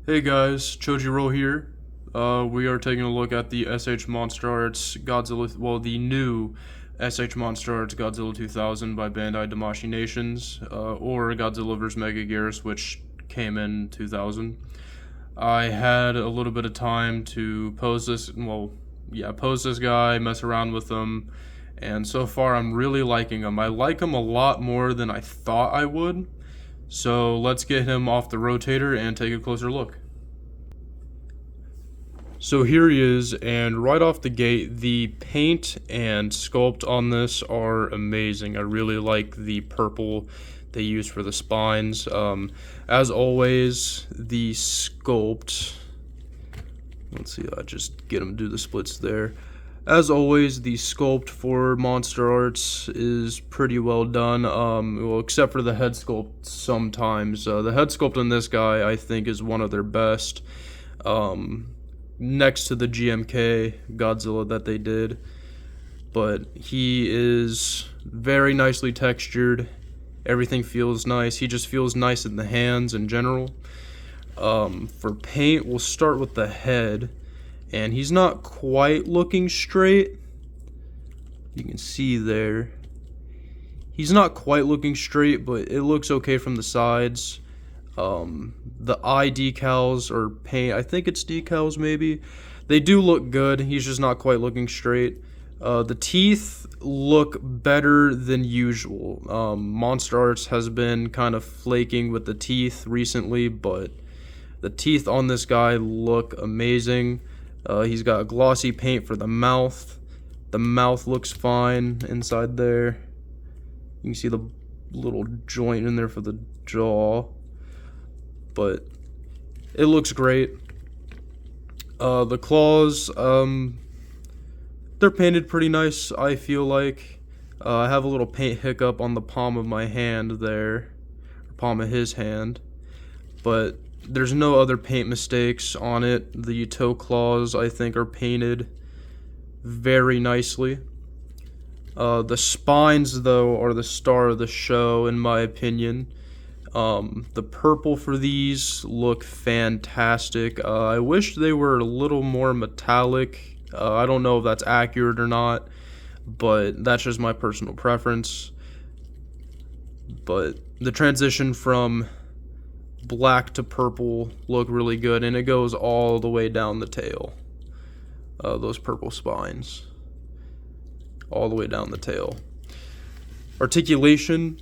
Hey guys, Chojiro here. We are taking a look at the SH Monsterarts Godzilla, well, the new SH Monsterarts Godzilla 2000 by Bandai Damashi Nations, or Godzilla vs. Megaguirus, which came in 2000. I had a little bit of time to pose this, pose this guy, mess around with him, and so far I'm really liking him. I like him a lot more than I thought I would. So let's get him off the rotator and take a closer look. So here he is, and right off the gate, the paint and sculpt on this are amazing. I really like the purple they use for the spines. As always, the sculpt, let's see, I just get him to do the splits there. As always, the sculpt for Monsterarts is pretty well done, well, except for the head sculpt sometimes. The head sculpt on this guy, I think, is one of their best, next to the GMK Godzilla that they did. But he is very nicely textured. Everything feels nice. He just feels nice in the hands in general. For paint, we'll start with the head. And he's not quite looking straight. You can see there. He's not quite looking straight, but it looks okay from the sides. The eye decals or paint, I think it's decals maybe. They do look good. He's just not quite looking straight. The teeth look better than usual. Monsterarts has been kind of flaking with the teeth recently, but the teeth on this guy look amazing. He's got glossy paint for the mouth. The mouth looks fine inside there. You can see the little joint in there for the jaw. But it looks great. The claws, they're painted pretty nice, I feel like. I have a little paint hiccup on the palm of my hand there. Palm of his hand. But there's no other paint mistakes on it. The toe claws, I think, are painted very nicely. The spines, though, are the star of the show, in my opinion. The purple for these look fantastic. I wish they were a little more metallic. I don't know if that's accurate or not, but that's just my personal preference. But the transition from black to purple look really good, and it goes all the way down the tail. Those purple spines all the way down the tail. Articulation,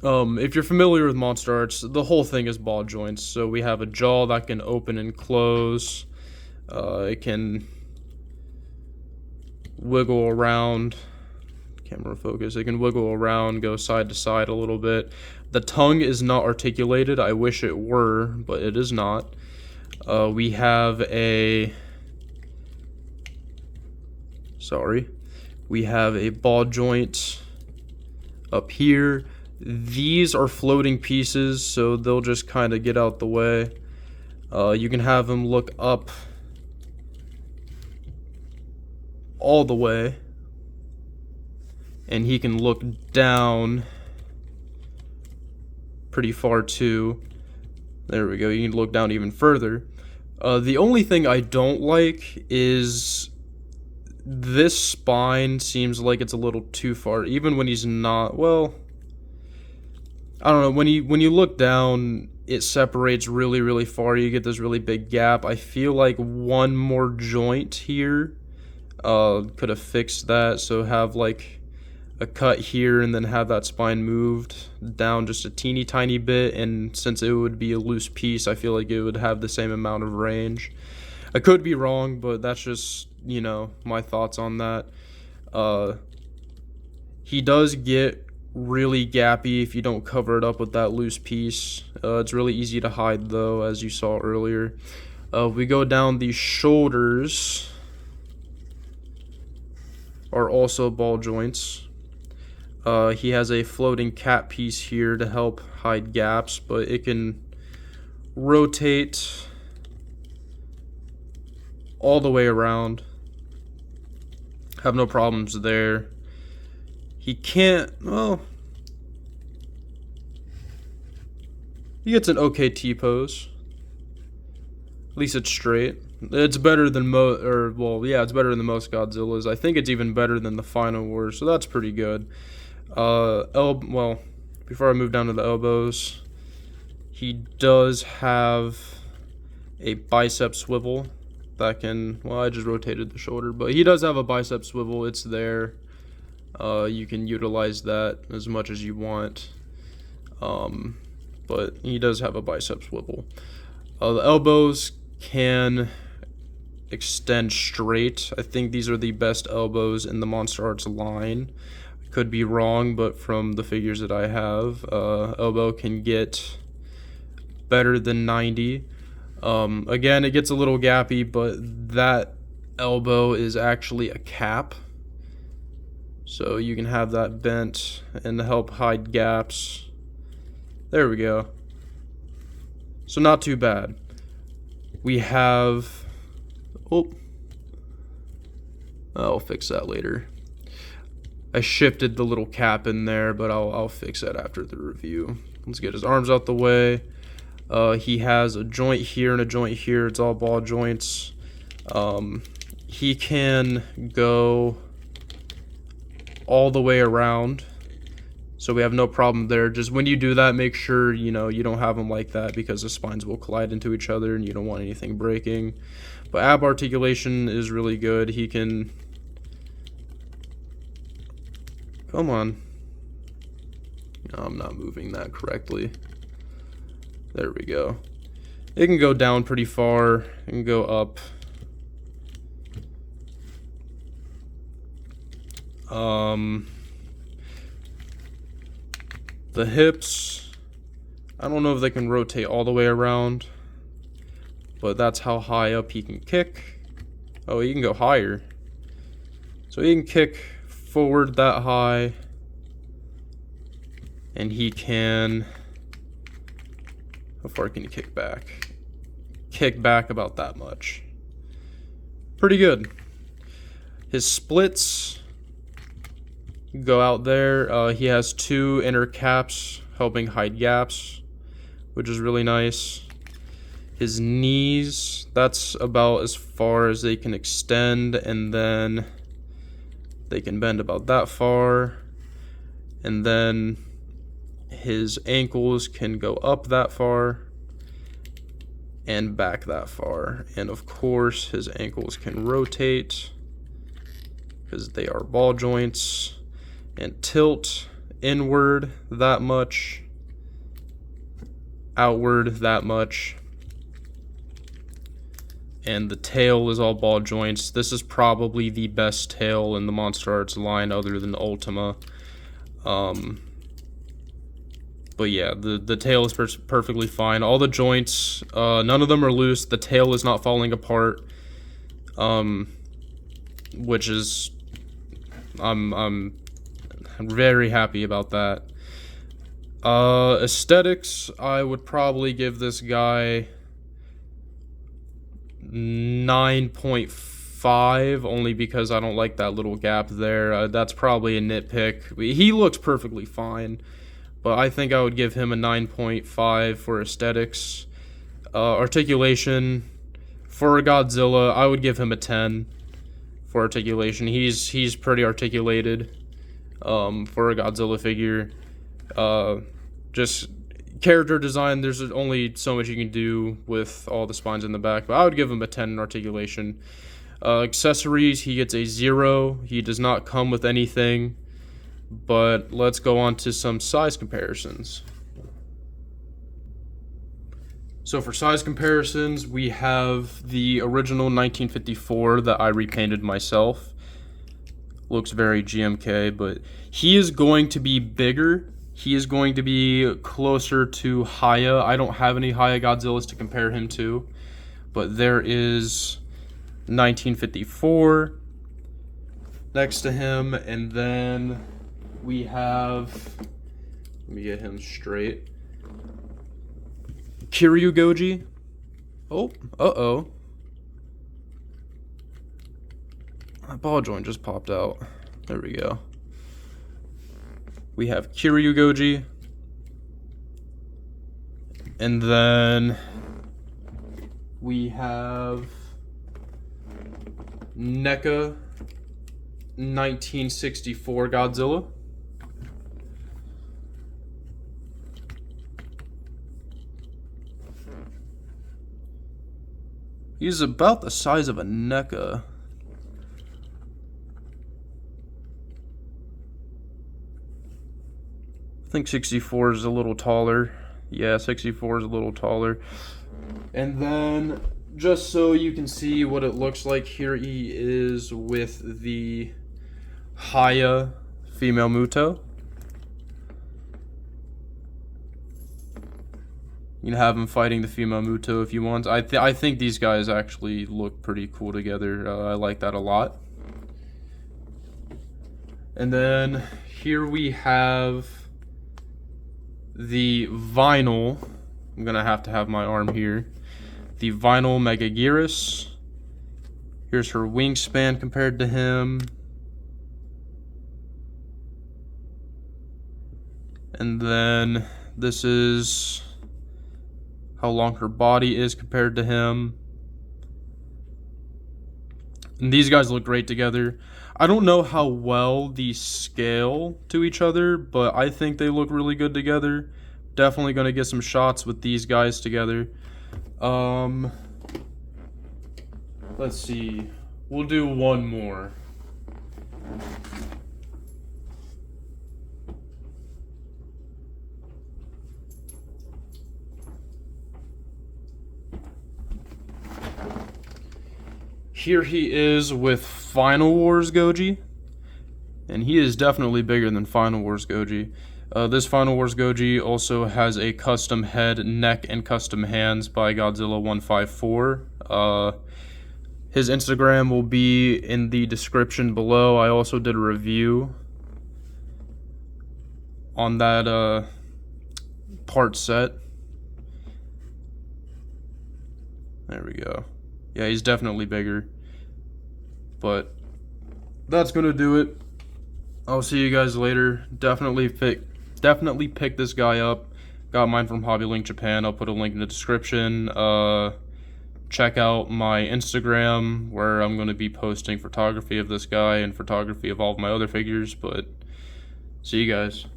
if you're familiar with Monsterarts, the whole thing is ball joints. So we have a jaw that can open and close. It can wiggle around. Camera focus. It can wiggle around, go side to side a little bit. The tongue is not articulated. I wish it were, but it is not. We have a ball joint up here. These are floating pieces, so they'll just kind of get out the way. You can have them look up all the way, and he can look down pretty far too. There we go. You can look down even further. The only thing I don't like is this spine seems like it's a little too far, even when he's not. Well, I don't know. When you look down, it separates really, really far. You get this really big gap. I feel like one more joint here could have fixed that. So have like a cut here and then have that spine moved down just a teeny tiny bit, and since it would be a loose piece, I feel like it would have the same amount of range. I could be wrong, but that's just, my thoughts on that. He does get really gappy if you don't cover it up with that loose piece. It's really easy to hide though, as you saw earlier. We go down, the shoulders are also ball joints. He has a floating cap piece here to help hide gaps, but it can rotate all the way around. Have no problems there. He can't, well, he gets an okay T-pose. At least it's straight. It's better than it's better than most Godzillas. I think it's even better than the Final Wars, so that's pretty good. Before I move down to the elbows, he does have a bicep swivel that can, I just rotated the shoulder, but he does have a bicep swivel. It's there. You can utilize that as much as you want. But he does have a bicep swivel. The elbows can extend straight. I think these are the best elbows in the Monsterarts line. Could be wrong, but from the figures that I have, elbow can get better than 90. Again, it gets a little gappy, but that elbow is actually a cap. So you can have that bent and help hide gaps. There we go. So not too bad. We have... I'll fix that later. I shifted the little cap in there, but I'll fix that after the review. Let's get his arms out the way. He has a joint here and a joint here. It's all ball joints. He can go all the way around, so we have no problem there. Just when you do that, make sure you don't have them like that, because the spines will collide into each other and you don't want anything breaking. But ab articulation is really good. He can... Come on. No, I'm not moving that correctly. There we go. It can go down pretty far. It can go up. The hips, I don't know if they can rotate all the way around, but that's how high up he can kick. Oh, he can go higher. So he can kick forward that high, and he can... How far can he kick back? Kick back about that much. Pretty good. His splits go out there. He has 2 inner caps helping hide gaps, which is really nice. His knees, that's about as far as they can extend, and then they can bend about that far. And then his ankles can go up that far and back that far. And of course, his ankles can rotate because they are ball joints, and tilt inward that much, outward that much. And the tail is all ball joints. This is probably the best tail in the Monsterarts line other than Ultima. But yeah, the tail is perfectly fine. All the joints, none of them are loose. The tail is not falling apart, which is, I'm very happy about that. Aesthetics, I would probably give this guy 9.5, only because I don't like that little gap there. That's probably a nitpick. He looks perfectly fine, but I think I would give him a 9.5 for aesthetics. Articulation, for a Godzilla, I would give him a 10 for articulation. He's pretty articulated for a Godzilla figure. Just character design, there's only so much you can do with all the spines in the back, but I would give him a 10 in articulation. Accessories, he gets a 0. He does not come with anything. But let's go on to some size comparisons. So for size comparisons, we have the original 1954 that I repainted myself. Looks very GMK, but he is going to be bigger. He is going to be closer to Haya. I don't have any Haya Godzillas to compare him to, but there is 1954 next to him, and then we have, let me get him straight, Kiryu Goji. Oh, uh-oh. My ball joint just popped out. There we go. We have Kiryu Goji. And then we have NECA 1964 Godzilla. He's about the size of a NECA. I think 64 is a little taller. Yeah, 64 is a little taller. And then, just so you can see what it looks like, here he is with the Haya female Muto. You can have him fighting the female Muto if you want. I think these guys actually look pretty cool together. I like that a lot. And then here we have the vinyl. I'm gonna have to have my arm here. The vinyl Megaguirus. Here's her wingspan compared to him. And then this is how long her body is compared to him. And these guys look great together. I don't know how well these scale to each other, but I think they look really good together. Definitely going to get some shots with these guys together. Let's see. We'll do one more. Here he is with Final Wars Goji, and he is definitely bigger than Final Wars Goji. This Final Wars Goji also has a custom head, neck, and custom hands by Godzilla 154. His Instagram will be in the description below. I also did a review on that part set. There we go. Yeah, he's definitely bigger. But that's gonna do it. I'll see you guys later. Definitely pick this guy up. Got mine from Hobby Link Japan. I'll put a link in the description. Check out my Instagram, where I'm gonna be posting photography of this guy and photography of all of my other figures. But see you guys.